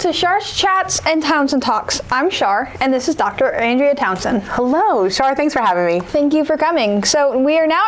to Char Chats and Townsend Talks. I'm Char, and this is Dr. Andrea Townsend. Hello, Char. Thanks for having me. Thank you for coming. So we are now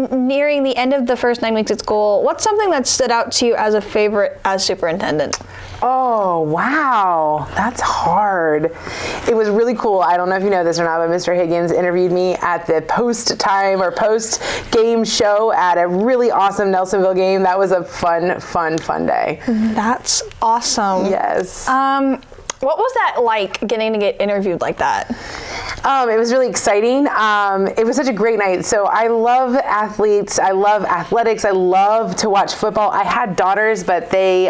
nearing the end of the first 9 weeks at school. What's something that stood out to you as a favorite as superintendent? Oh, wow. That's hard. It was really cool. I don't know if you know this or not, but Mr. Higgins interviewed me at the post-game show at a really awesome Nelsonville game. That was a fun day. That's awesome. Yes. What was that like, getting to get interviewed like that? It was really exciting. It was such a great night. So I love athletes. I love athletics. I love to watch football. I had daughters, but they,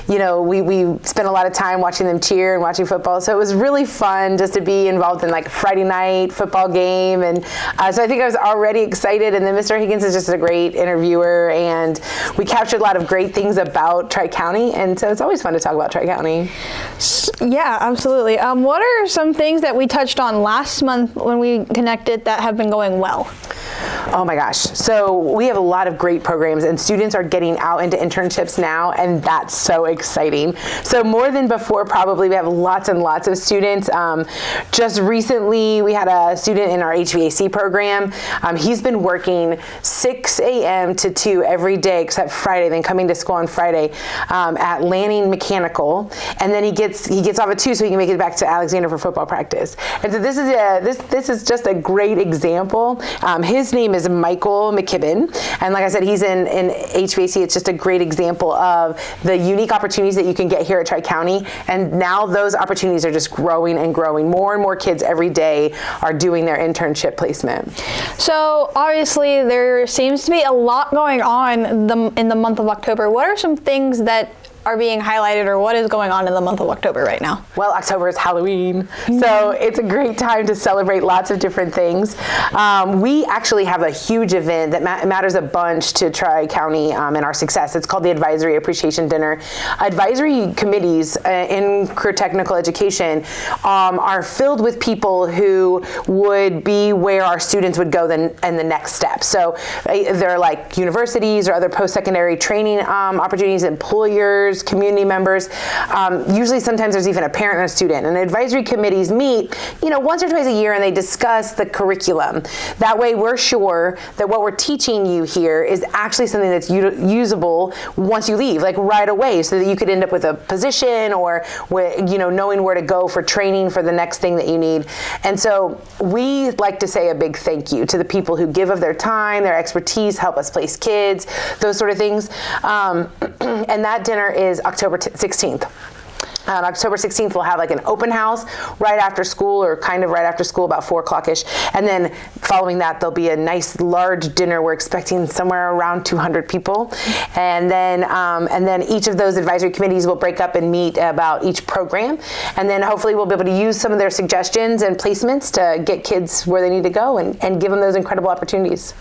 we spent a lot of time watching them cheer and watching football. So it was really fun just to be involved in like a Friday night football game. And so I think I was already excited. And then Mr. Higgins is just a great interviewer. And we captured a lot of great things about Tri-County. And so it's always fun to talk about Tri-County. Yeah, absolutely. What are some things that we touched on last month when we connected that have been going well? Oh my gosh. So we have a lot of great programs, and students are getting out into internships now, and that's so exciting. So more than before, probably, we have lots and lots of students. Just recently, we had a student in our HVAC program. He's been working 6 a.m. to 2 every day except Friday, then coming to school on Friday at Lanning Mechanical, and then he gets off at 2 so he can make it back to Alexander for football practice. And so this is just a great example. His name is Michael McKibben, and like I said, he's in HVAC. It's just a great example of the unique opportunities that you can get here at Tri-County, and now those opportunities are just growing and growing. More and more kids every day are doing their internship placement. So obviously there seems to be a lot going on in the month of October. What are some things that are being highlighted, or what is going on in the month of October right now? Well, October is Halloween, so it's a great time to celebrate lots of different things. We actually have a huge event that matters a bunch to Tri-County and our success. It's called the Advisory Appreciation Dinner. Advisory committees in career technical education are filled with people who would be where our students would go in the next step. So they're like universities or other post-secondary training opportunities, employers, community members. Usually sometimes there's even a parent and a student. And advisory committees meet, once or twice a year, and they discuss the curriculum. That way we're sure that what we're teaching you here is actually something that's usable once you leave, like right away, so that you could end up with a position or knowing where to go for training for the next thing that you need. And so we like to say a big thank you to the people who give of their time, their expertise, help us place kids, those sort of things. And that dinner is October 16th. On October 16th, we'll have like an open house right after school, or kind of right after school, about 4 o'clock-ish. And then following that, there'll be a nice large dinner. We're expecting somewhere around 200 people. And then each of those advisory committees will break up and meet about each program. And then hopefully we'll be able to use some of their suggestions and placements to get kids where they need to go and give them those incredible opportunities.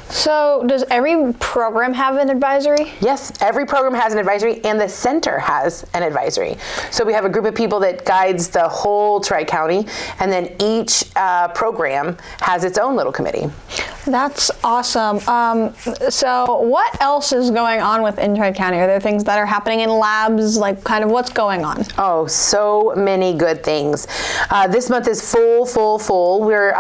So does every program have an advisory? Yes, every program has an advisory, and the center has an advisory. So we have a group of people that guides the whole Tri-County, and then each program has its own little committee. That's awesome. So what else is going on within Tri-County? Are there things that are happening in labs? Like, kind of what's going on? Oh, so many good things. This month is full. We're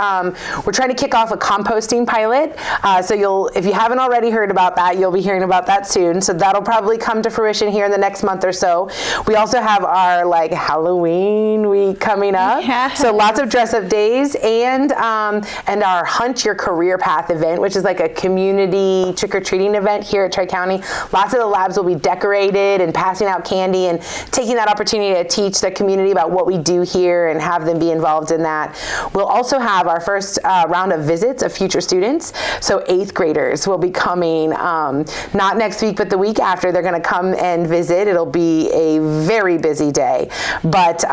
trying to kick off a composting pilot. So if you haven't already heard about that, you'll be hearing about that soon. So that'll probably come to fruition here in the next month or so. We also have our Halloween week coming up. Yeah. So lots of dress-up days, and our Hunt Your Career Path event, which is like a community trick-or-treating event here at Tri-County. Lots of the labs will be decorated and passing out candy and taking that opportunity to teach the community about what we do here and have them be involved in that. We'll also have our first round of visits of future students. So 8th graders will be coming, not next week, but the week after. They're going to come and visit. It'll be a very busy day, but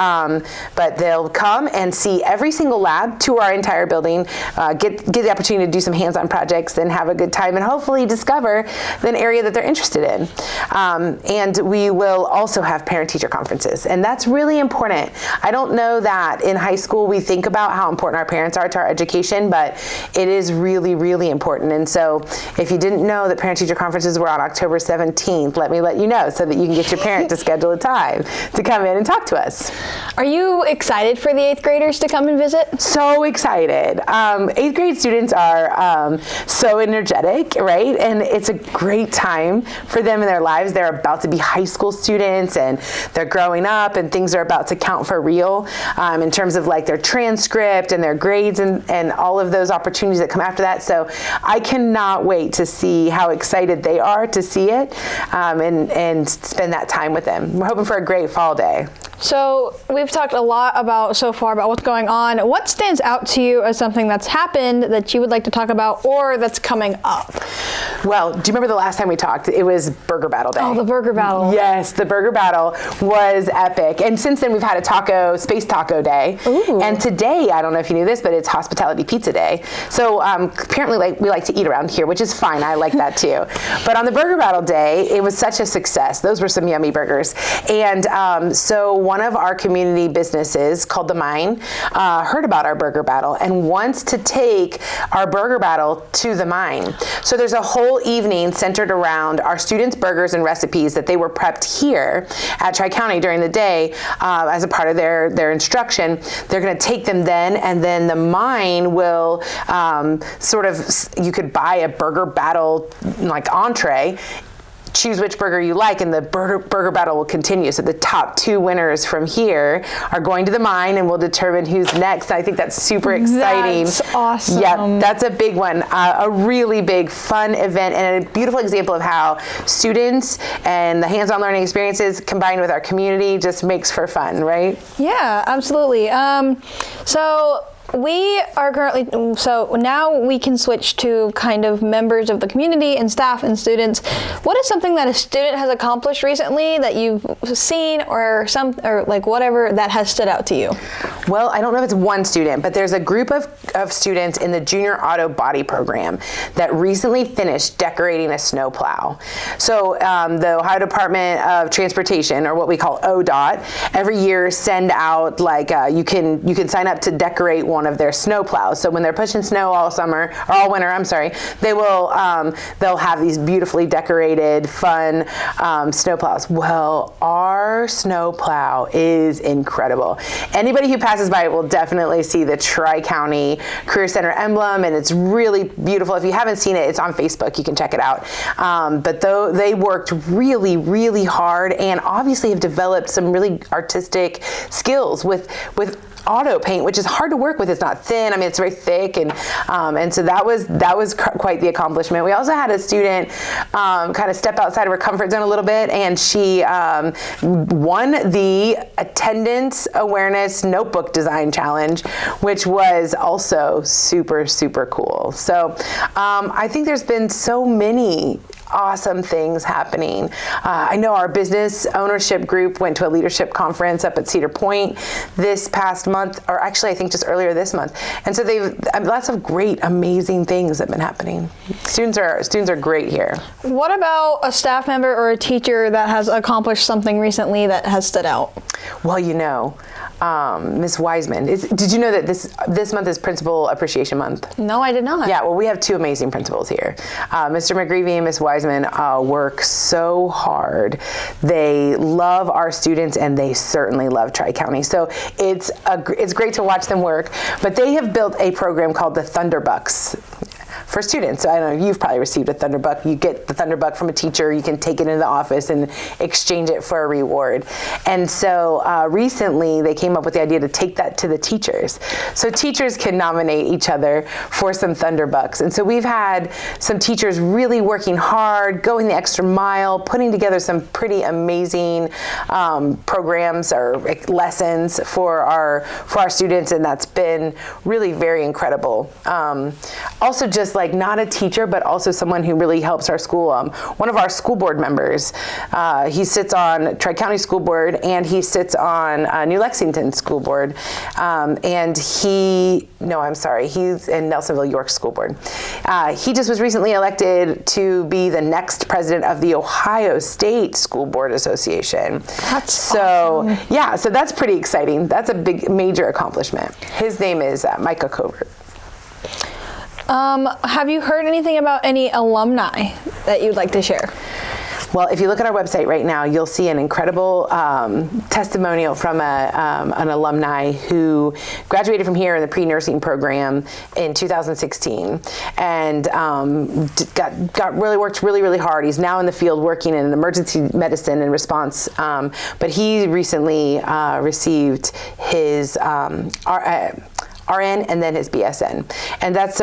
they'll come and see every single lab, tour our entire building, get the opportunity to do some some hands-on projects and have a good time and hopefully discover an area that they're interested in. And we will also have parent-teacher conferences, and that's really important. I don't know that in high school we think about how important our parents are to our education, but it is really, really important. And so if you didn't know that parent-teacher conferences were on October 17th, let me let you know so that you can get your parent to schedule a time to come in and talk to us. Are you excited for the 8th graders to come and visit? So excited. 8th grade students are so energetic, right? And it's a great time for them in their lives. They're about to be high school students and they're growing up and things are about to count for real in terms of like their transcript and their grades and all of those opportunities that come after that. So I cannot wait to see how excited they are to see it and spend that time with them. We're hoping for a great fall day. So we've talked a lot so far about what's going on. What stands out to you as something that's happened that you would like to talk about or that's coming up? Well, do you remember the last time we talked? It was Burger Battle Day. Oh, the Burger Battle. Yes, the Burger Battle was epic. And since then we've had a Space Taco Day. Ooh. And today, I don't know if you knew this, but it's Hospitality Pizza Day. So apparently we like to eat around here, which is fine. I like that too. But on the Burger Battle Day, it was such a success. Those were some yummy burgers. And so one of our community businesses called The Mine heard about our Burger Battle and wants to take our Burger Battle to The Mine. So there's a whole evening centered around our students' burgers and recipes that they were prepped here at Tri-County during the day as a part of their instruction. They're going to take them then, and then The Mine will you could buy a Burger Battle like entree, choose which burger you like, and the burger battle will continue. So the top 2 winners from here are going to The Mine, and we'll determine who's next. I think that's super exciting. That's awesome. Yeah, that's a big one. A really big, fun event, and a beautiful example of how students and the hands-on learning experiences combined with our community just makes for fun, right? Yeah, absolutely. So we are currently, so now we can switch to kind of members of the community and staff and students. What is something that a student has accomplished recently that you've seen or like whatever that has stood out to you? Well, I don't know if it's one student, but there's a group of students in the Junior Auto Body Program that recently finished decorating a snowplow. So the Ohio Department of Transportation, or what we call ODOT, every year send out like you can sign up to decorate one of their snowplows. So when they're pushing snow all winter, they'll have these beautifully decorated, fun snowplows. Well, our snowplow is incredible. Anybody who passes by it will definitely see the Tri-County Career Center emblem, and it's really beautiful. If you haven't seen it, it's on Facebook. You can check it out. But they worked really, really hard, and obviously have developed some really artistic skills with auto paint, which is hard to work with. It's not thin. I mean, it's very thick, and so that was quite the accomplishment. We also had a student kind of step outside of her comfort zone a little bit, and she won the Attendance Awareness Notebook Design Challenge, which was also super, super cool. So I think there's been so many awesome things happening. I know our business ownership group went to a leadership conference up at Cedar Point this past month, or actually I think just earlier this month. And so lots of great, amazing things have been happening. Students are great here. What about a staff member or a teacher that has accomplished something recently that has stood out? Well, Ms. Wiseman. Did you know that this month is Principal Appreciation Month? No, I did not. Yeah, well, we have 2 amazing principals here. Mr. McGreevy and Ms. Wiseman work so hard. They love our students, and they certainly love Tri-County. So it's great to watch them work. But they have built a program called the Thunderbucks for students. So I don't know, you've probably received a Thunderbuck. You get the Thunderbuck from a teacher, you can take it into the office and exchange it for a reward. And so recently they came up with the idea to take that to the teachers. So teachers can nominate each other for some Thunderbucks. And so we've had some teachers really working hard, going the extra mile, putting together some pretty amazing programs or lessons for our students, and that's been really very incredible. Also just like not a teacher, but also someone who really helps our school. One of our school board members, he sits on Tri-County School Board, and he sits on New Lexington School Board. He's in Nelsonville York School Board. He just was recently elected to be the next president of the Ohio State School Board Association. That's awesome. Yeah, so that's pretty exciting. That's a big, major accomplishment. His name is Micah Covert. Have you heard anything about any alumni that you'd like to share? Well, if you look at our website right now, you'll see an incredible testimonial from an alumni who graduated from here in the pre-nursing program in 2016, and worked really hard. He's now in the field working in emergency medicine and response, but he recently received his RN and then his BSN, and that's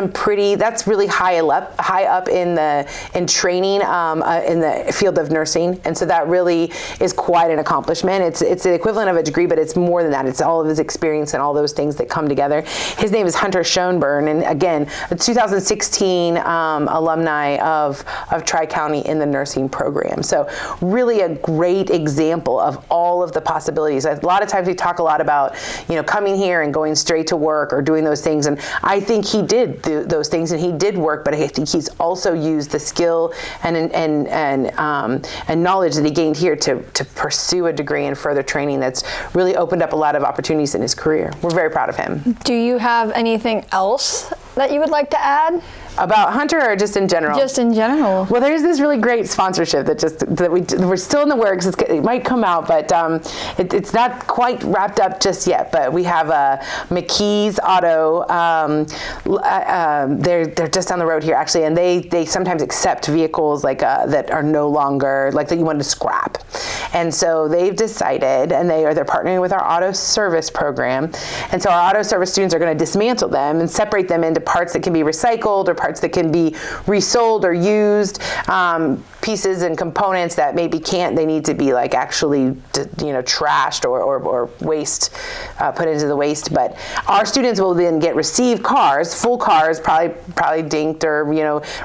really high up in training in the field of nursing, and so that really is quite an accomplishment. It's the equivalent of a degree, but it's more than that. It's all of his experience and all those things that come together. His name is Hunter Schoenburn, and again, a 2016 alumni of Tri-County in the nursing program. So really a great example of all of the possibilities. A lot of times we talk a lot about coming here and going straight to work or doing those things, and I think he did those things, and he did work, but I think he's also used the skill and knowledge that he gained here to pursue a degree and further training that's really opened up a lot of opportunities in his career. We're very proud of him. Do you have anything else that you would like to add? About Hunter, or just in general? Just in general. Well, there's this really great sponsorship we're still in the works. It might come out, but it's not quite wrapped up just yet. But we have McKee's Auto. They're just down the road here, actually, and they sometimes accept vehicles that are no longer that you want to scrap. And so they've decided, and they're partnering with our auto service program. And so our auto service students are going to dismantle them and separate them into parts that can be recycled or parts that can be resold or used, pieces and components that maybe they need to be actually trashed or waste, put into the waste. But our students will then receive full cars, probably dinked or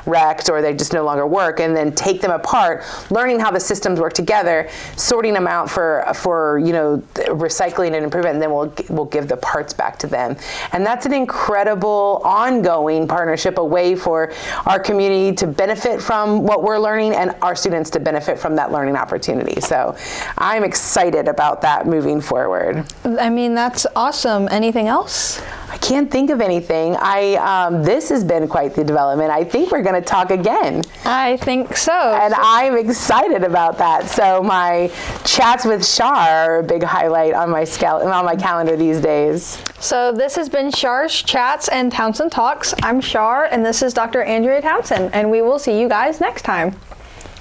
wrecked, or they just no longer work, and then take them apart, learning how the systems work together, sorting them out for recycling and improvement, and then we'll give the parts back to them. And that's an incredible ongoing partnership, a way for our community to benefit from what we're learning and our students to benefit from that learning opportunity. So I'm excited about that moving forward. I mean, that's awesome. Anything else? I can't think of anything. This has been quite the development. I think we're going to talk again. I think so. And I'm excited about that. So my chats with Char are a big highlight on my calendar these days. So this has been Char's Chats and Townsend Talks. I'm Char, and this is Dr. Andrea Townsend, and we will see you guys next time.